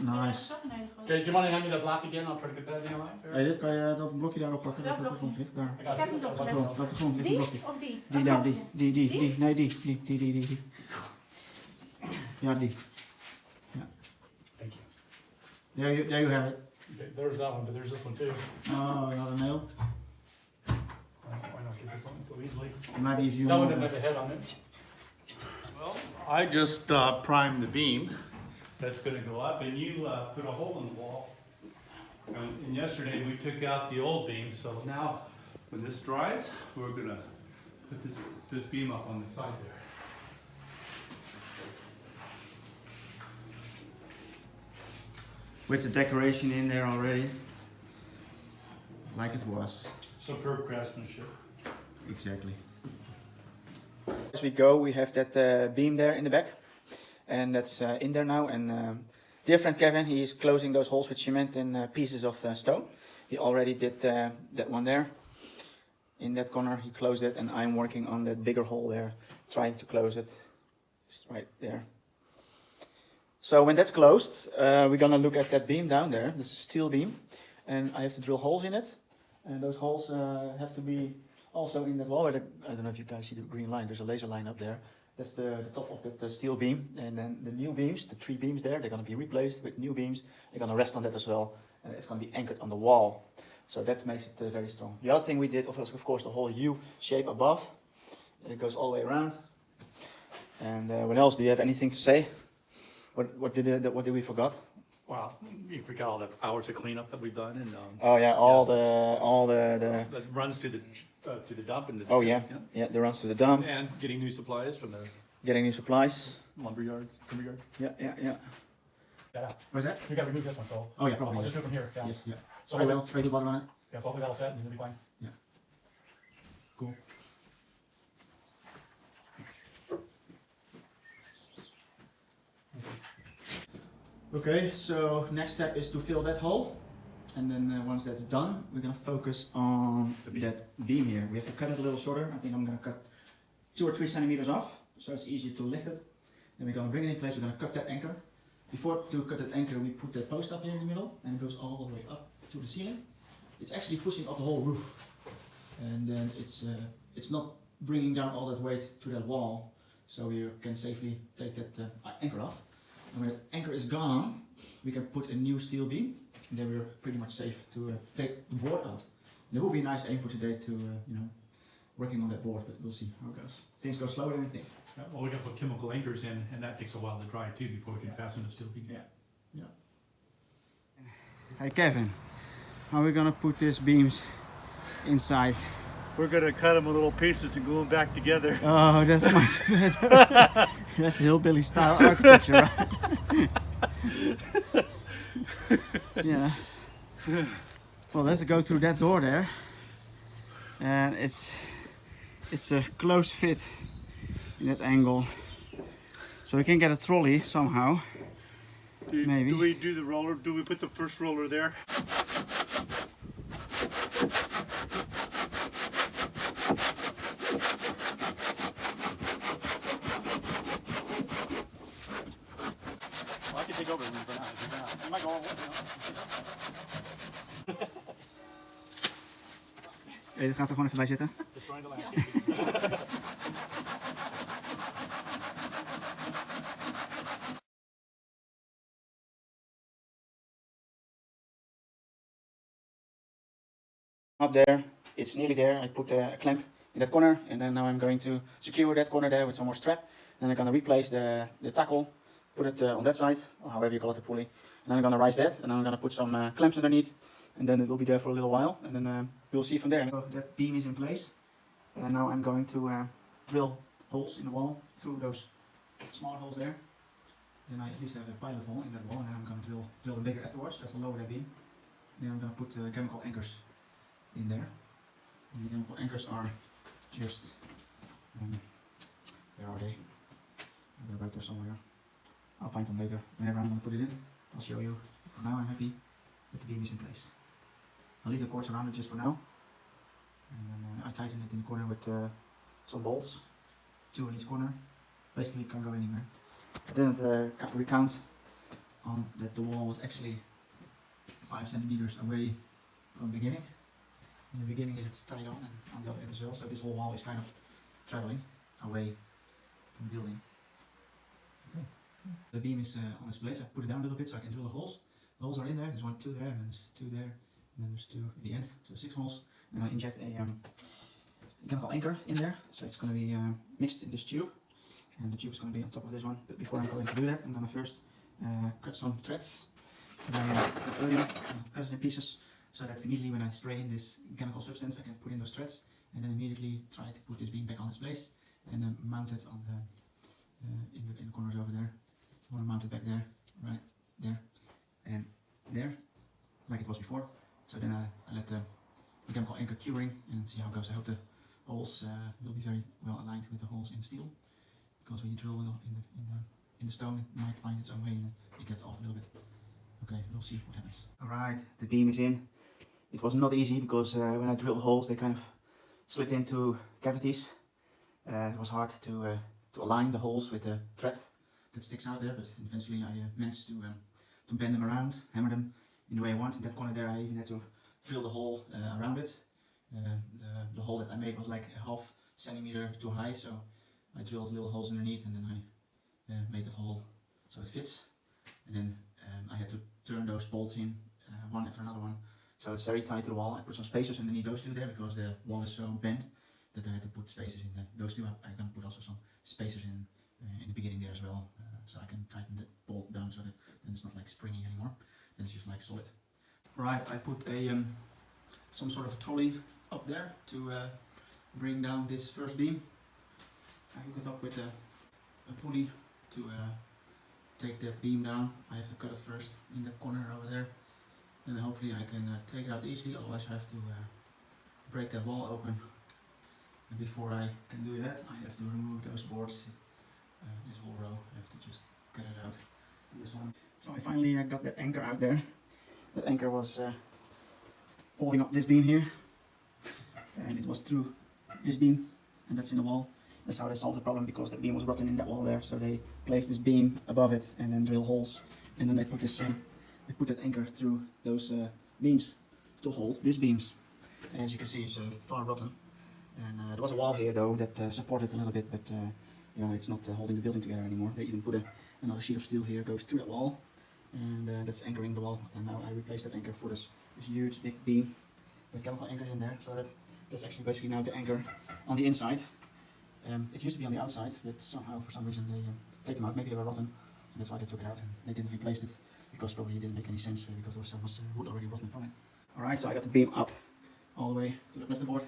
Nice. Okay, do you want to hand me that block again? I'll try to get that in line. Hey, dit kan je dat blokje daarop pakken, dat op de grond ligt. Daar. I got Ik heb it. niet I got it. opgelet. Op de grond ligt een Die blokje. of die? Die daar, die. Nee, die. Ja, die. Ja. Thank you. There you have it. Okay, there's that one, but there's this one too. Oh, you got a nail. Why not get this one so easily? Maybe if you That one want. didn't have a head on it. Well, I just primed the beam that's going to go up, and you put a hole in the wall. And yesterday we took out the old beam, so now when this dries, we're going to put this beam up on the side there. With the decoration in there already. Like it was. Superb craftsmanship. Exactly. As we go, we have that beam there in the back, and that's in there now. And dear friend Kevin, he is closing those holes with cement and pieces of stone. He already did that one there. In that corner, he closed it, and I'm working on that bigger hole there, trying to close it. Just right there. So when that's closed, we're gonna look at that beam down there. This is a steel beam, and I have to drill holes in it, and those holes have to be also in that wall. I don't know if you guys see the green line. There's a laser line up there. That's the top of that steel beam, and then the new beams, the 3 beams there, they're gonna be replaced with new beams. They're gonna rest on that as well, and it's gonna be anchored on the wall. So that makes it very strong. The other thing we did was, of course, the whole U shape above. It goes all the way around. And what else? Do you have anything to say? What did we forgot? Wow, you forgot all the hours of cleanup that we've done, and Oh yeah, all the that runs to the dump and the oh yeah, the runs to the dump, and getting new supplies from the getting new supplies. lumber yards, timber yard. Yeah. Yeah, What's that? we got to remove this one, so Oh yeah, probably. I'll just do it from here. Yeah. Yes, yeah. So Spray the water on it. yeah, so hopefully that'll set and it'll be fine. Cool. Okay, so next step is to fill that hole, and then once that's done, we're gonna focus on that beam here. We have to cut it a little shorter. I think I'm gonna cut 2 or 3 centimeters off, so it's easier to lift it. Then we're gonna bring it in place. We're gonna cut that anchor. Before to cut that anchor, we put that post up here in the middle, and it goes all the way up to the ceiling. It's actually pushing up the whole roof, and then it's not bringing down all that weight to that wall, so you can safely take that anchor off. And when that anchor is gone, we can put a new steel beam, and then we're pretty much safe to take the board out. And it will be a nice aim for today to, working on that board, but we'll see how it goes. Things go slower than we think. Yeah, well, we got to put chemical anchors in, and that takes a while to dry too before we can fasten the steel beam. Yeah. Hey Kevin, how are we gonna put these beams inside? We're going to cut them in little pieces and glue them back together. Oh, that's much better. That's the hillbilly style architecture, right? Yeah. Well, let's go through that door there, and it's a close fit in that angle, so we can get a trolley somehow. Maybe. Do we do the roller? Do we put the first roller there? Well, I can take over for now. You might go on. Hey, dit gaat er gewoon even bij zitten. Destroying the landscape. Up there, it's nearly there. I put a clamp in that corner, and then now I'm going to secure that corner there with some more strap. Then I'm gonna replace the tackle, put it on that side, or however you call it, the pulley. And then I'm gonna raise that, and then I'm gonna put some clamps underneath, and then it will be there for a little while, and then we'll see from there. So that beam is in place, and now I'm going to drill holes in the wall through those small holes there. Then I at least have a pilot hole in that wall, and then I'm gonna drill them bigger afterwards. That's to lower that beam. And then I'm gonna put chemical anchors in there. And the chemical anchors are just where are they? They're about there somewhere. I'll find them later. Whenever I'm gonna put it in, I'll show you. But for now, I'm happy that the beam is in place. I'll leave the cords around it just for now. And then I tighten it in the corner with some bolts, 2 in each corner. Basically, it can't go anywhere. I didn't recount on that the wall was actually 5 centimeters away from the beginning. In the beginning it's tied on and on the other end as well, so this whole wall is kind of traveling away from the building. Okay. The beam is on its place. I put it down a little bit so I can drill the holes. The holes are in there. There's 1, 2 there, and there's 2 there, and then there's 2 at the end. So 6 holes. And I inject a chemical anchor in there, so it's going to be mixed in this tube, and the tube is going to be on top of this one. But before I'm going to do that, I'm going to first cut some threads. And I cut earlier, cut it in pieces, so that immediately when I spray in this chemical substance, I can put in those threads, and then immediately try to put this beam back on its place, and then mount it on the in the corners over there. I want to mount it back there, right there, and there, like it was before. So then I let the chemical anchor curing and see how it goes. I hope the holes will be very well aligned with the holes in steel, because when you drill in the stone, it might find its own way and it gets off a little bit. Okay, we'll see what happens. Alright, the beam is in. It was not easy because when I drilled the holes, they kind of slid into cavities. It was hard to align the holes with the thread that sticks out there, but eventually I managed to bend them around, hammer them in the way I want. In that corner there, I even had to drill the hole around it. The hole that I made was like a half centimeter too high, so I drilled little holes underneath, and then I made that hole so it fits. And then I had to turn those bolts in one after another one, so it's very tight to the wall. I put some spacers underneath those 2 there because the wall is so bent that I had to put spacers in those 2. I'm going to put also some spacers in the beginning there as well, so I can tighten the bolt down so that then it's not like springy anymore. Then it's just like solid. Right, I put a some sort of trolley up there to bring down this first beam. I hook it up with a pulley to take that beam down. I have to cut it first in that corner over there, and then hopefully I can take it out easily, otherwise I have to break that wall open. And before I can do that, I have to remove those boards, this whole row. I have to just cut it out. This one. So I finally got that anchor out there. That anchor was holding up this beam here, and it was through this beam, and that's in the wall. That's how they solved the problem, because that beam was rotten in that wall there. So they placed this beam above it and then drill holes, and then they put this they put that anchor through those beams to hold these beams. And as you can see, it's far rotten. And there was a wall here though that supported a little bit, but you know, it's not holding the building together anymore. They even put another sheet of steel here, goes through that wall, and that's anchoring the wall. And now I replaced that anchor for this huge big beam with chemical anchors in there, so that's actually basically now the anchor on the inside. It used to be on the outside, but somehow for some reason they take them out. Maybe they were rotten, so that's why they took it out and they didn't replace it, because probably it didn't make any sense because there was so much wood already rotten from it. Alright, so I got the beam up all the way to the plasterboard.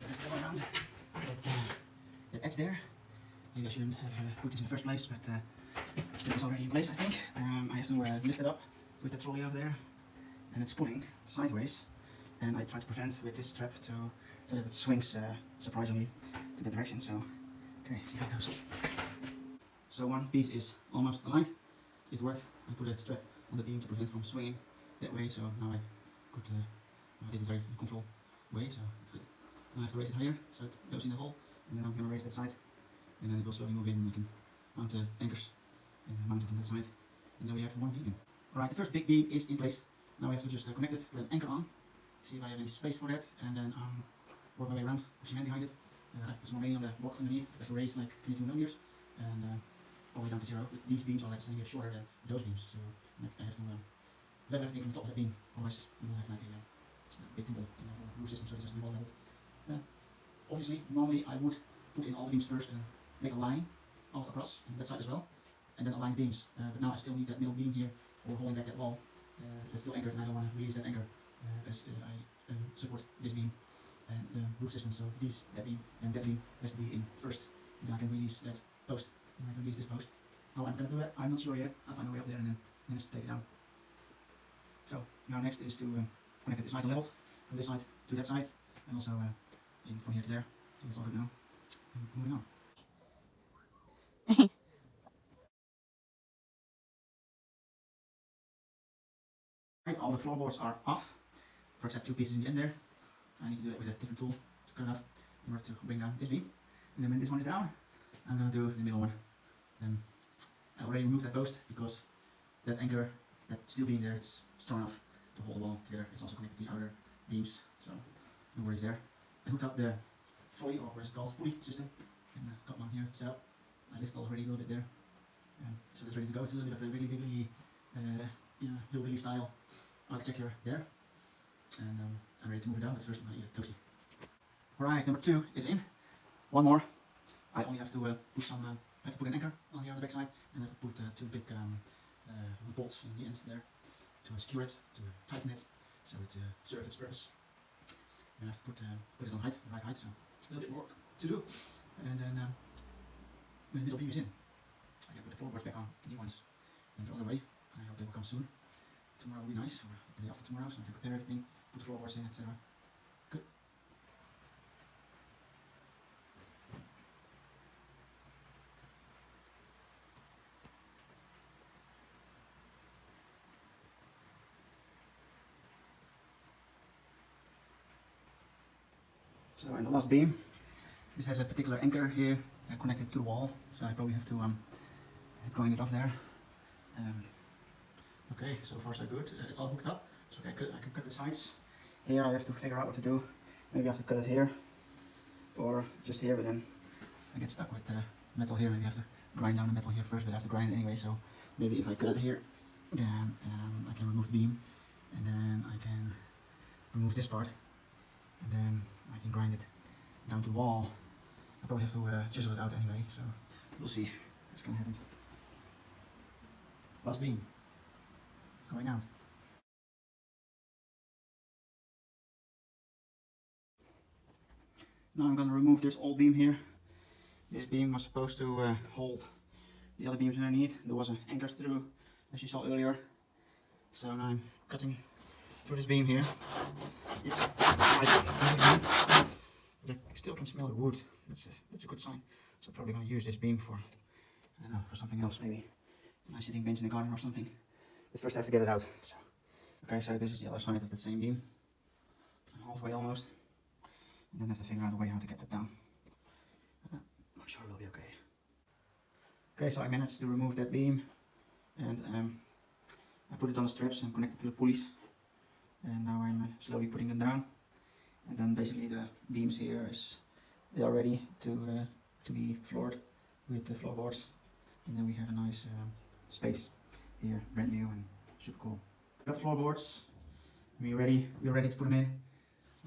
Let's go around that edge there. Maybe I shouldn't have put this in the first place, but it was already in place, I think. I have to lift it up with the trolley over there, and it's pulling sideways, and I try to prevent with this strap so that it swings surprisingly to the direction. So okay, see how it goes. So one piece is almost aligned. It worked. I put a strap on the beam to prevent from swinging that way, so now I could I did it very controlled way, so it fit. Now I have to raise it higher so it goes in the hole, and then I'm going to raise that side, and then it will slowly move in, and you can mount the anchors and mount it on that side, and then we have one beam in. Alright, the first big beam is in place. Now we have to just connect it, put an anchor on, see if I have any space for that, and then work my way around, put cement behind it. I have to put some rain on the block underneath. There's a raise like 22 millimeters, and all the way down to 0. But these beams are like slightly shorter than those beams, so I have to level everything from the top of the beam, otherwise we will have like a big pinball roof system, so it has to be well leveled. Obviously, normally I would put in all the beams first and make a line all across on that side as well, and then align the beams. But now I still need that middle beam here for holding back that wall. It's still anchored, and I don't want to release that anchor as I support this beam and the roof system. So that beam and that beam has to be in first, and then I can release that post, and I can release this post. How I'm going to do that, I'm not sure yet. I'll find a way up there and then manage to take it down. So now next is to connect it. It's nice and level from this side to that side, and also in from here to there. So it's all good now. And moving on. Right, all the floorboards are off, for except 2 pieces in the end there. I need to do it with a different tool to cut it off in order to bring down this beam. And then when this one is down, I'm going to do the middle one. Then I already removed that post because that anchor, that steel beam there, it's strong enough to hold the wall together. It's also connected to the outer beams, so no worries there. I hooked up the trolley, or what is it called, pulley system, and got one here set up. I lifted already a little bit there, so it's ready to go. It's a little bit of a really wiggly, hillbilly style architecture there, and I'm ready to move it down, but first I'm going to eat a toasty. Alright, number 2 is in. One more. I only have to push some, I have to put an anchor on here on the back side, and I have to put 2 big wood bolts in the end there to secure it, to tighten it, so it serves its purpose. And I have to put it on height, the right height, so a little bit more to do. And then when the middle beam is in, I can put the floorboards back on, the new ones, and they're on the way. I hope they will come soon. Tomorrow will be nice, or the day after tomorrow, so I can prepare everything, put the floorboards in, etc. Good. So in the last beam, this has a particular anchor here connected to the wall, so I probably have to grind it off there. Okay, so far so good. It's all hooked up, so I can cut the sides. Here I have to figure out what to do. Maybe I have to cut it here, or just here, but then I get stuck with the metal here. Maybe I have to grind down the metal here first, but I have to grind it anyway, so maybe if I cut it here, then I can remove the beam, and then I can remove this part, and then I can grind it down to the wall. I probably have to chisel it out anyway, so we'll see what's gonna happen. Last beam going out. Now I'm gonna remove this old beam here. This beam was supposed to hold the other beams underneath. There was an anchor through, as you saw earlier. So now I'm cutting through this beam here. It's I still can smell the wood. That's a good sign. So I'm probably gonna use this beam for, I don't know, for something else, maybe a nice sitting bench in the garden or something. But first I have to get it out. So, okay, so this is the other side of the same beam. I'm halfway almost. And then I have to figure out a way how to get that down. I'm sure it will be okay. Okay, so I managed to remove that beam, and I put it on the straps and connected to the pulleys. And now I'm slowly putting them down. And then basically the beams here they are ready to be floored with the floorboards. And then we have a nice space here, brand new and super cool. Got the floorboards. We're ready to put them in.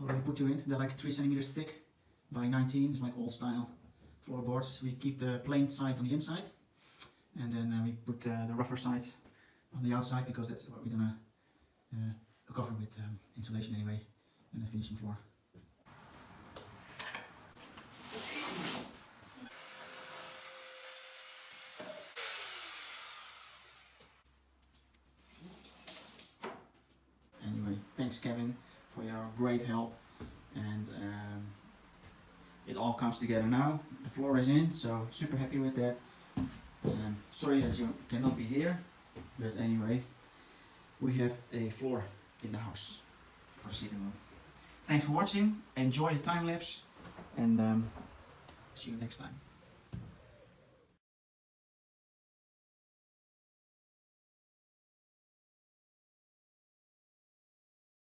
Already put 2 in. They're like 3 centimeters thick by 19. It's like old style floorboards. We keep the plain side on the inside, and then we put the rougher side on the outside, because that's what we're gonna cover with insulation anyway, and a finishing floor. Anyway, thanks Kevin for your great help, and it all comes together now. The floor is in, so super happy with that. Sorry that you cannot be here, but anyway, we have a floor in the house for the sitting room. Thanks for watching, enjoy the time lapse, and see you next time.